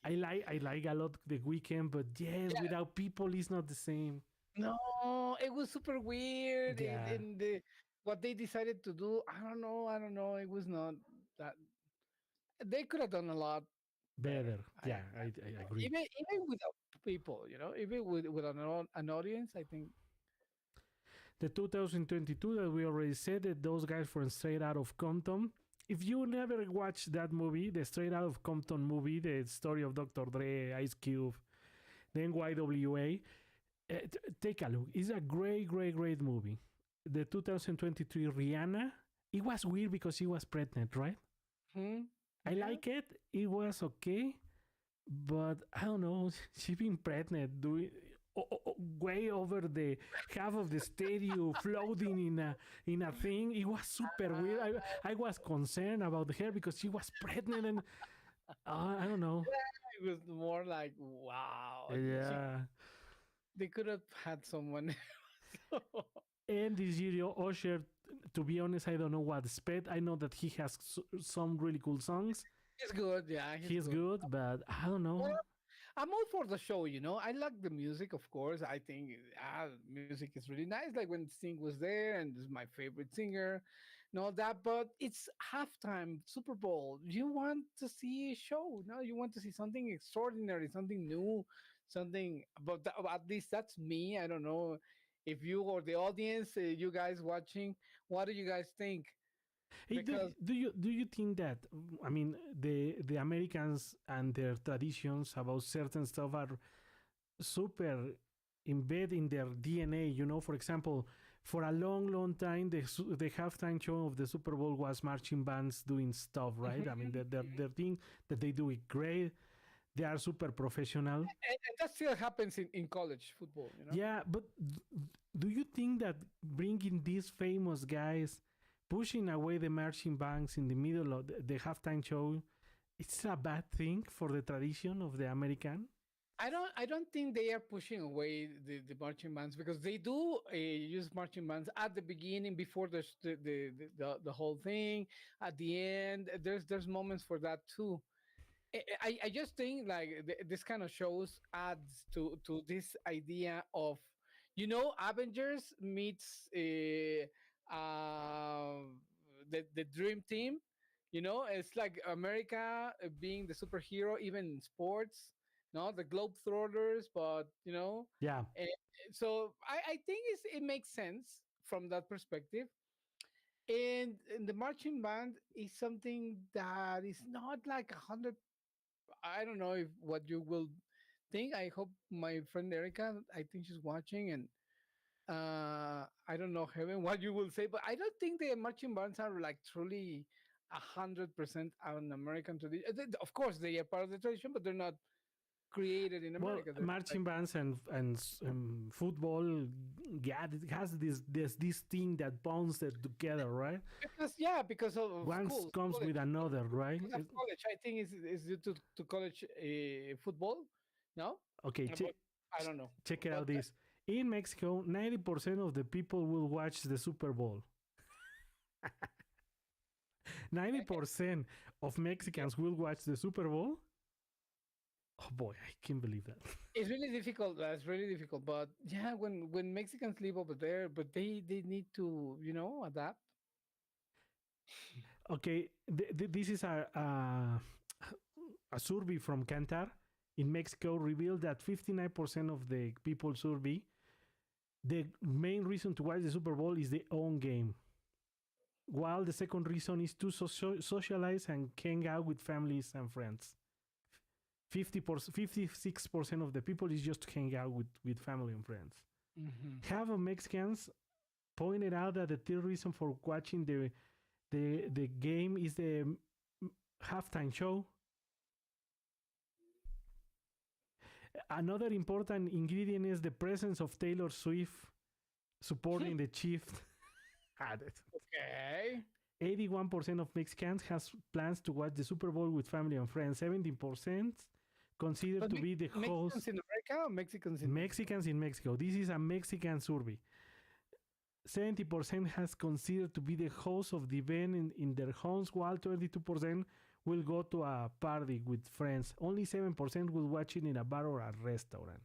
I like a lot The Weeknd, but yes, Yeah. without people, it's not the same. No, it was super weird. Yeah. And what they decided to do, I don't know. I don't know. It was not that. They could have done a lot better. Better. Yeah, I agree. Even without people, even with an audience, I think. The 2022 that we already said that those guys from Straight Out of Compton. If you never watched that movie, the Straight Out of Compton movie, the story of Dr. Dre, Ice Cube, the NYWA, take a look. It's a great, great, great movie. The 2023 Rihanna, it was weird because she was pregnant, right? I like it. It was okay, but I don't know. She been pregnant, doing way over the half of the stadium, floating in a thing. It was super weird. I was concerned about her because she was pregnant, and I don't know. It was more like, wow. Yeah. They could have had someone. And this year, Usher, to be honest, I don't know what to expect. I know that he has some really cool songs. He's good, yeah. He's good, but I don't know. Well, I'm all for the show, I like the music, of course. I think music is really nice. Like when Sting was there, and this is my favorite singer, and all that. But it's halftime, Super Bowl. You want to see a show, no? You want to see something extraordinary, something new, something. But at least that's me. I don't know if you or the audience, you guys watching, what do you guys think? Hey, do you think that, I mean, the Americans and their traditions about certain stuff are super embedded in their DNA? For example, for a long, long time, the halftime show of the Super Bowl was marching bands doing stuff, right? I mean, their thing that they do it great. They are super professional. And that still happens in college football, Yeah, but do you think that bringing these famous guys, pushing away the marching bands in the middle of the halftime show, it's a bad thing for the tradition of the American? I don't think they are pushing away the marching bands, because they do use marching bands at the beginning, before the whole thing, at the end. There's moments for that too. I just think like this kind of shows adds to this idea of, Avengers meets the dream team. It's like America being the superhero, even in sports. No, the Globetrotters, but Yeah. so I think it makes sense from that perspective. And the marching band is something that is not like 100. I don't know if what you will think. I hope my friend Erica, I think she's watching, and I don't know, Heaven, what you will say, but I don't think the marching bands are like truly 100% an American tradition. Of course, they are part of the tradition, but they're not created in America. Well, marching bands and football, yeah, it has this thing that bonds them together, right? Because of one schools, comes college. with another, right? College, I think, is due to college football. No, Okay, I don't know. Check it out. This in Mexico, 90% of the people will watch the Super Bowl. 90% of Mexicans will watch the Super Bowl. Oh boy, I can't believe that. It's really difficult. That's really difficult. But yeah, when Mexicans live over there, but they need to adapt. Okay, this is a survey from Kantar in Mexico revealed that 59% of the people surveyed, the main reason to watch the Super Bowl is the own game. while the second reason is to socialize and hang out with families and friends. 56% of the people is just to hang out with family and friends. Half of Mexicans pointed out that the third reason for watching the game is the halftime show. Another important ingredient is the presence of Taylor Swift supporting the Chiefs. Okay. 81% of Mexicans has plans to watch the Super Bowl with family and friends. 17% consider to be the host. Mexicans in America or Mexicans in Mexico. This is a Mexican survey. 70% has considered to be the host of the event in their homes, while 22% will go to a party with friends. Only 7% will watch it in a bar or a restaurant.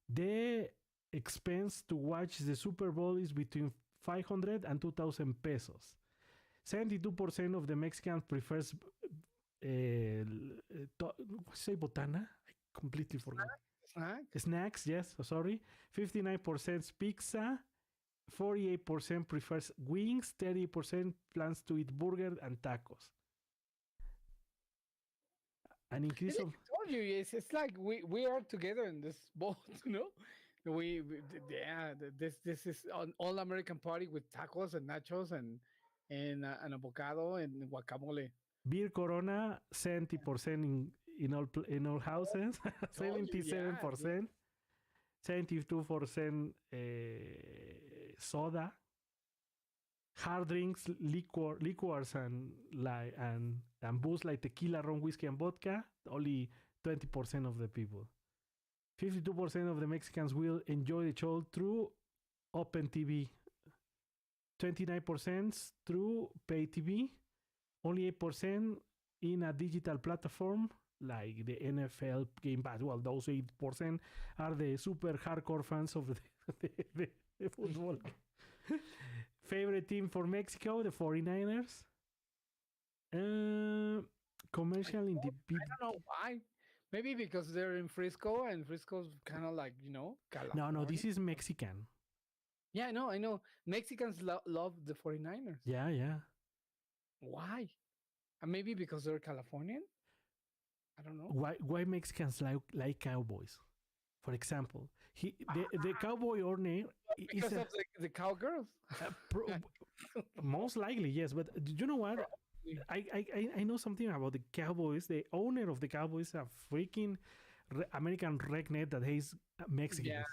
The expense to watch the Super Bowl is between 500 and 2,000 pesos. 72% of the Mexicans prefers say botana? I completely forgot. Snacks, yes, sorry. 59% pizza. 48% prefers wings. 30% plans to eat burger and tacos. An increase of... I told you, it's like we are together in this boat, you know? This is an all-American party with tacos and nachos and an avocado and guacamole. Beer Corona, 70% in all houses. 77%. 72% soda. Hard drinks, liquors and booze like tequila, rum, whiskey, and vodka. Only 20% of the people. 52% of the Mexicans will enjoy the show through open TV. 29% through pay TV. Only 8% in a digital platform like the NFL Game Pass. Well, those 8% are the super hardcore fans of the football. Favorite team for Mexico, the 49ers. Commercial in the... I don't know why. Maybe because they're in Frisco, and Frisco's kind of like, California. No, this is Mexican. Yeah, I know. Mexicans love the 49ers. Yeah. Why? Maybe because they're Californian? I don't know. Why Mexicans like cowboys? For example, the cowboy owner because of the cowgirls. Most likely, yes. But you know what? I know something about the Cowboys. The owner of the Cowboys is a freaking American redneck that hates Mexicans. Yeah.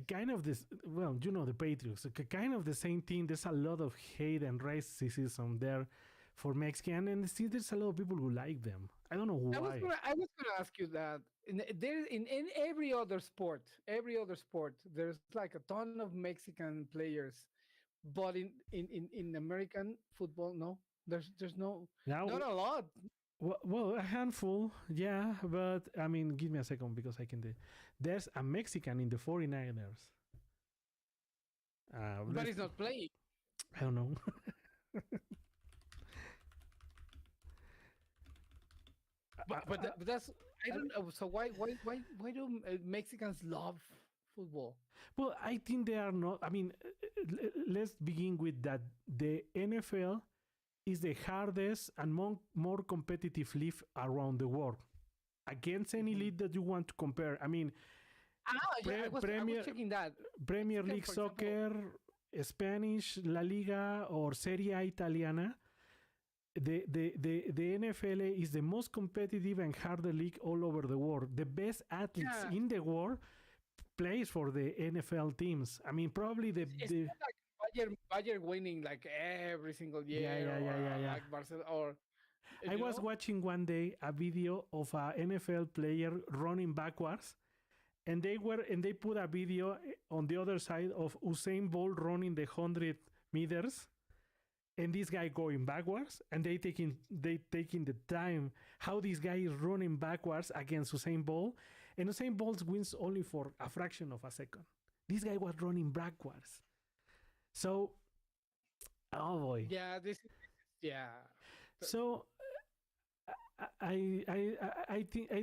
Kind of this. Well, the Patriots. Kind of the same thing. There's a lot of hate and racism there for Mexican, and still there's a lot of people who like them. I don't know why. I was gonna ask you that. In every other sport, there's like a ton of Mexican players, but in American football, no, there's no, not a lot. Well, a handful, yeah, but I mean, give me a second because I can do. There's a Mexican in the 49ers. But he's not playing. I don't know. But that's I don't know. So why do Mexicans love football? Well, I think they are not. I mean, let's begin with that. The NFL is the hardest and more competitive league around the world. Against any league that you want to compare. I mean, I was checking that. Premier League Soccer, Spanish, La Liga, or Serie A Italiana. The NFL is the most competitive and harder league all over the world. The best athletes in the world plays for the NFL teams. I mean, probably it's not like Bayern winning like every single year. Yeah. Like Barcelona, or I was watching one day a video of a NFL player running backwards, and they put a video on the other side of Usain Bolt running the 100 meters. And this guy going backwards, and they taking the time how this guy is running backwards against Usain Bolt, and Usain Bolt wins only for a fraction of a second. This guy was running backwards, so oh boy. So I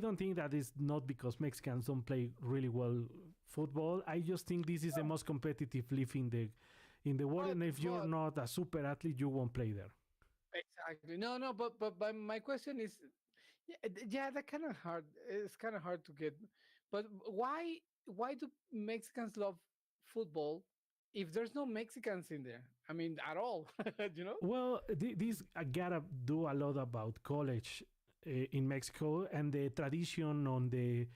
don't think that is not because Mexicans don't play really well football. I just think this is the most competitive league in the world, and if you're but not a super athlete, you won't play there. exactly. No, no, but my question is, yeah, yeah, that kind of hard. It's kind of hard to get. But why do Mexicans love football if there's no Mexicans in there? I mean, at all, you know? Well, this I gotta do a lot about college in Mexico and the tradition on the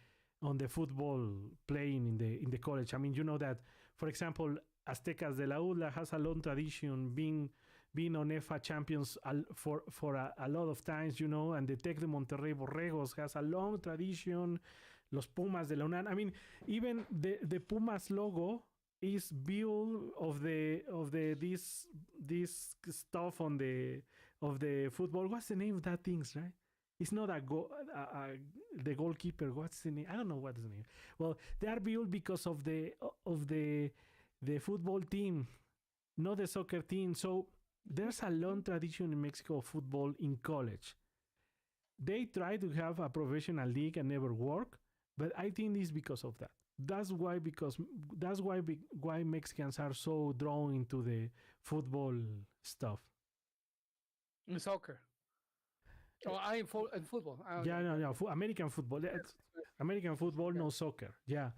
football playing in the college. I mean, you know that, for example, Aztecas de la UDLA has a long tradition being on EFA champions for a lot of times, you know, and the Tec de Monterrey Borregos has a long tradition. Los Pumas de la UNAM. I mean, even the Pumas logo is built of the this stuff on the of the football. What's the name of that things, right? It's not the goalkeeper. What's the name? I don't know what's the name. Well, they are built because of the football team, not the soccer team. So there's a long tradition in Mexico of football in college. They try to have a professional league and never work, but I think it's because of that. That's why Mexicans are so drawn into the football stuff. In soccer. Oh, I in football. Yeah, Okay, no, no, okay. American football. American football, Yeah. no soccer. Yeah,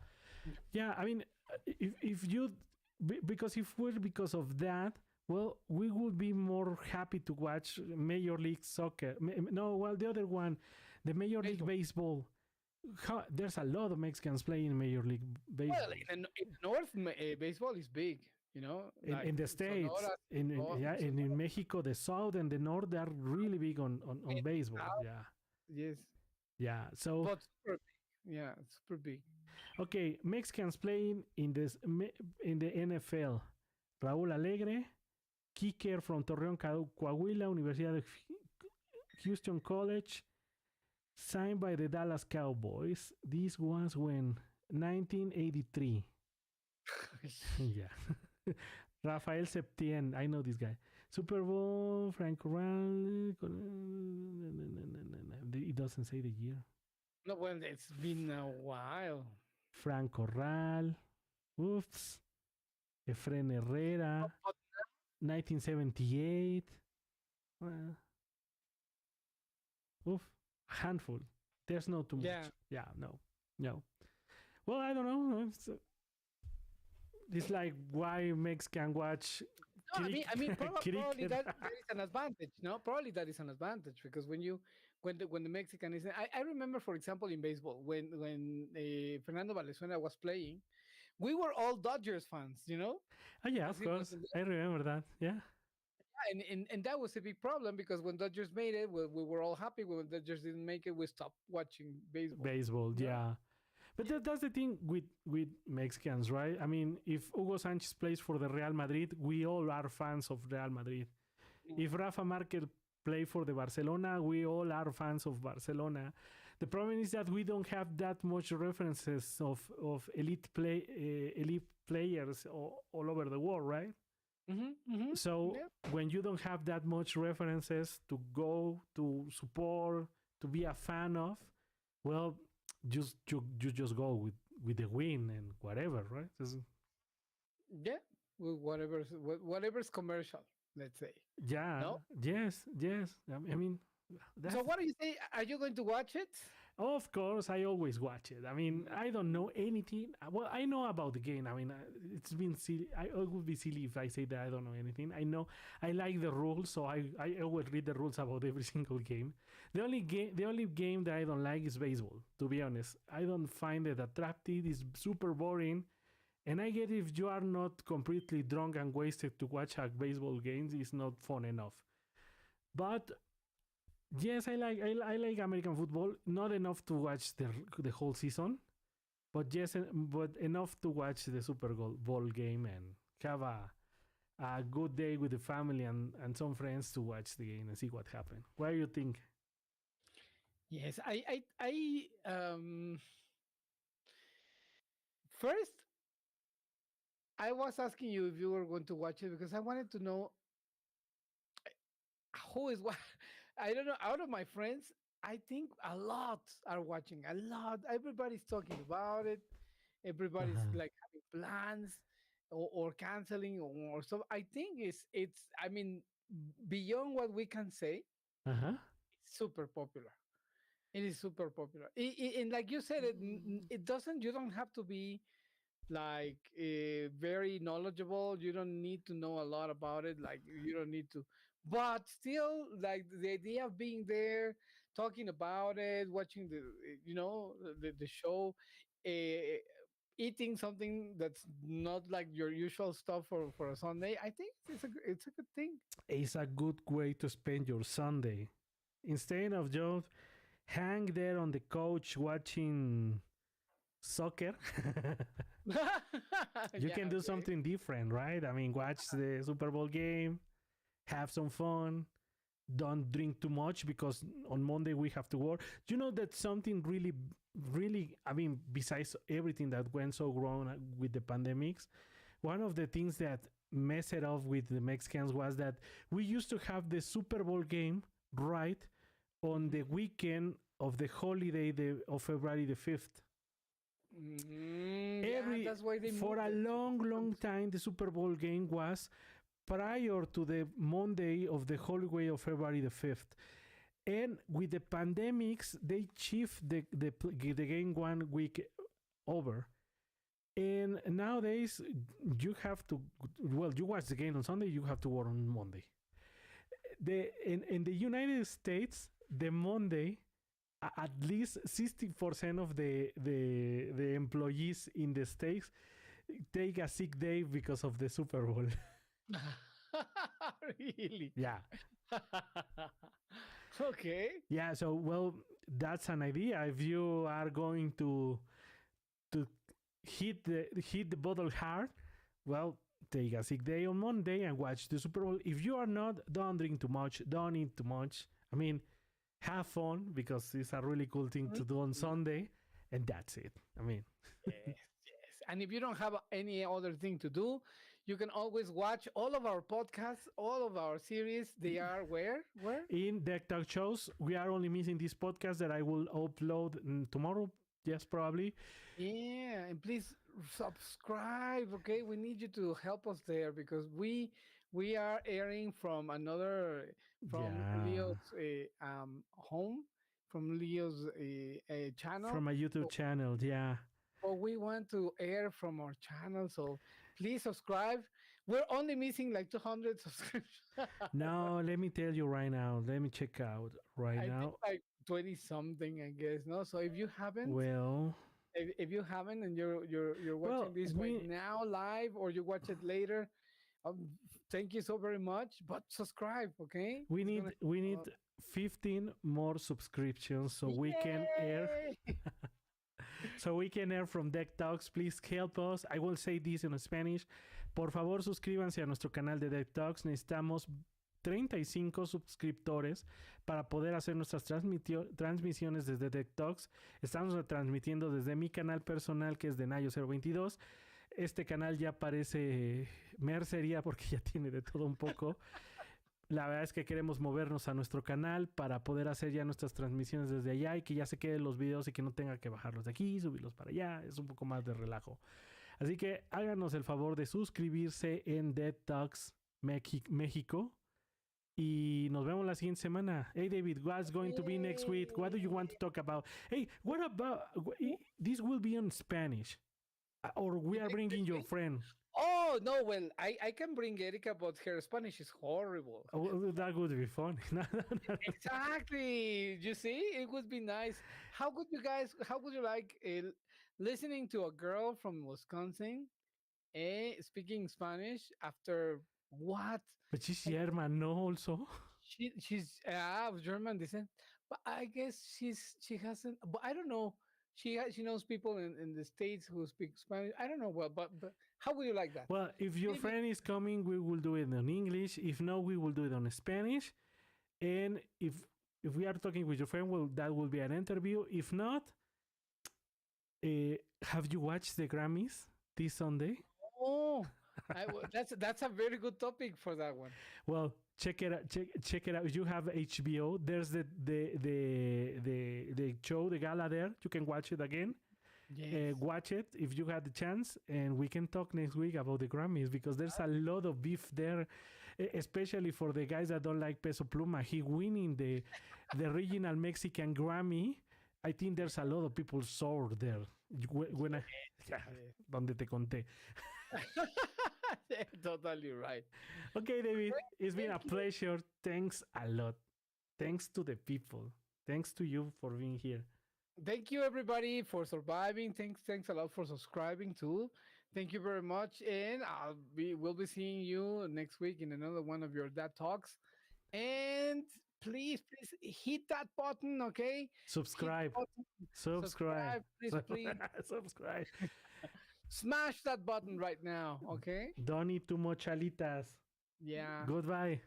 yeah. I mean, if you because if we're because of that, well, we would be more happy to watch Major League Soccer. No, well, the other one, the Major League Baseball. Baseball. There's a lot of Mexicans playing Major League Well, Baseball in the north, baseball is big. You know, like in the states, Sonora, yeah, and in Mexico, the south and the north, they are really big on in baseball. South, Yeah, yes, yeah. So but super big. Yeah, super big. okay, Mexicans playing in the NFL. Raúl Alegre, kicker from Torreón, Coahuila, Universidad of Houston College, signed by the Dallas Cowboys. This was when 1983. Yeah. Rafael Septien, I know this guy. Super Bowl, Frank Corral. It doesn't say the year. No, well, it's been a while. Frank Corral. Oops. Efren Herrera. But 1978. Well, oof. A handful. There's not too yeah, much. Yeah, no. No. Well, I don't know. It's like why Mexican watch no, I mean, probably cricket. that is an advantage. No, probably that is an advantage because when the Mexican is, I remember, for example, in baseball when Fernando Valenzuela was playing, we were all Dodgers fans. You know, Oh, yeah, because of he was course. I remember that. Yeah. and that was a big problem because when Dodgers made it, we were all happy. When Dodgers didn't make it, we stopped watching baseball. Baseball, No, yeah. But that's the thing with Mexicans, right? I mean, if Hugo Sanchez plays for the Real Madrid, we all are fans of Real Madrid. If Rafa Marquez play for the Barcelona, we all are fans of Barcelona. The problem is that we don't have that much references of elite players all over the world, right? So yeah, when you don't have that much references to go to support, to be a fan of, well, you just go with the win and whatever, right? yeah. Whatever's commercial, let's say. Yeah, No. yes. I mean, that's So what do you say? Are you going to watch it? of course I always watch it. I mean, I don't know anything. Well, I know about the game. I mean, it's been silly. It would be silly if I say that I don't know anything. I know I like the rules, so I always read the rules about every single game. The only game that I don't like is baseball. To be honest, I don't find it attractive. It's super boring. And I get if you are not completely drunk and wasted to watch a baseball game, it's not fun enough. But yes, I like American football. Not enough to watch the whole season, but yes, but enough to watch the Bowl game and have a good day with the family and some friends to watch the game and see what happened. What do you think? Yes, I first I was asking you if you were going to watch it because I wanted to know who is what. I don't know. Out of my friends, I think a lot are watching. A lot. Everybody's talking about it. Everybody's Uh-huh. like having plans. or canceling or so. I think it's. I mean, beyond what we can say, Uh-huh. it's super popular. It is super popular. And like you said, it doesn't. You don't have to be like very knowledgeable. You don't need to know a lot about it. Like you don't need to, but still, like the idea of being there, talking about it, watching the show, uh, eating something that's not like your usual stuff for a Sunday. I think it's a good thing. It's a good way to spend your Sunday. Instead of just hang there on the couch watching soccer, you Yeah. can do Okay. something different, right? I mean, watch the Super Bowl game, have some fun, don't drink too much because on Monday we have to work. You know that something really, really, I mean, besides everything that went so wrong with the pandemics, one of the things that messed it up with the Mexicans was that we used to have the Super Bowl game right on the weekend of the holiday of February the 5th. Yeah, Every that's why they For moved a it. long, long time, the Super Bowl game was prior to the Monday of the holiday of February the 5th. And with the pandemics, they shift the game 1 week over. And nowadays, you have to, well, you watch the game on Sunday, you have to work on Monday. In the United States, the Monday, at least 60% of the employees in the States take a sick day because of the Super Bowl. Really? Yeah. Okay. Yeah, so well, that's an idea. If you are going to hit the bottle hard, well, take a sick day on Monday and watch the Super Bowl. If you are not, don't drink too much, don't eat too much. I mean, have fun because it's a really cool thing to do on Sunday, and that's it. I mean, Yes, yes. And if you don't have any other thing to do, you can always watch all of our podcasts, all of our series. They are where? Where? in Deck Talk shows, we are only missing this podcast that I will upload tomorrow. Yes, probably. Yeah, and please subscribe. Okay, we need you to help us there because we are airing from another from Yeah, Leo's home, from Leo's channel. from a YouTube channel. Yeah. But we want to air from our channel, so please subscribe. We're only missing like 200 subscriptions. Now, let me tell you right now. Let me check out right I think now. like 20 something, I guess. No, so if you haven't, Well, if you haven't, and you're watching well, this right now live, or you watch it later, thank you so very much. But subscribe, okay? we It's gonna need we help a need lot. 15 more subscriptions so we can air Yay! so we can air from Deck Talks. Please help us. I will say this in Spanish. Por favor, suscríbanse a nuestro canal de Deck Talks. Necesitamos 35 suscriptores para poder hacer nuestras transmisiones desde Deck Talks. Estamos transmitiendo desde mi canal personal, que es de Nayo022. Este canal ya parece mercería porque ya tiene de todo un poco. La verdad es que queremos movernos a nuestro canal para poder hacer ya nuestras transmisiones desde allá y que ya se queden los videos y que no tenga que bajarlos de aquí, subirlos para allá. Es un poco más de relajo. Así que háganos el favor de suscribirse en Dead Talks México. Y nos vemos la siguiente semana. Hey David, what's going to be next week? What do you want to talk about? Hey, what about this will be in Spanish? Or we are bringing your friend. Oh no, well, I can bring Erika, but her Spanish is horrible. Oh, well, that would be fun. Exactly. You see, it would be nice. How would you guys? How would you like listening to a girl from Wisconsin, speaking Spanish after what? But she's Like, German, no, also. she's of German descent, but I guess she hasn't. But I don't know. She knows people in the states who speak Spanish. I don't know well, but how would you like that? Well, if your Maybe. friend is coming, we will do it in English. If not, we will do it on Spanish. And if we are talking with your friend, well, that will be an interview. If not, have you watched the Grammys this Sunday? Oh, that's a very good topic for that one. Well, check it out. Check it out. You have HBO. There's the show, the gala there. You can watch it again. Yes. Watch it if you had the chance, and we can talk next week about the Grammys because there's a lot of beef there, especially for the guys that don't like Peso Pluma. He winning the regional Mexican Grammy. I think there's a lot of people sore there. When I, Yes. donde te conté. Totally right. Okay, David, it's been a Thank you. pleasure. Thanks a lot. Thanks to the people. Thanks to you for being here. Thank you everybody for surviving. Thanks a lot for subscribing too. Thank you very much. And we'll be seeing you next week in another one of your dad talks. And please hit that button, okay? Hit the Subscribe. button, Subscribe. subscribe, please. Subscribe. Smash that button right now, okay? Don't eat too much alitas. Yeah. Goodbye.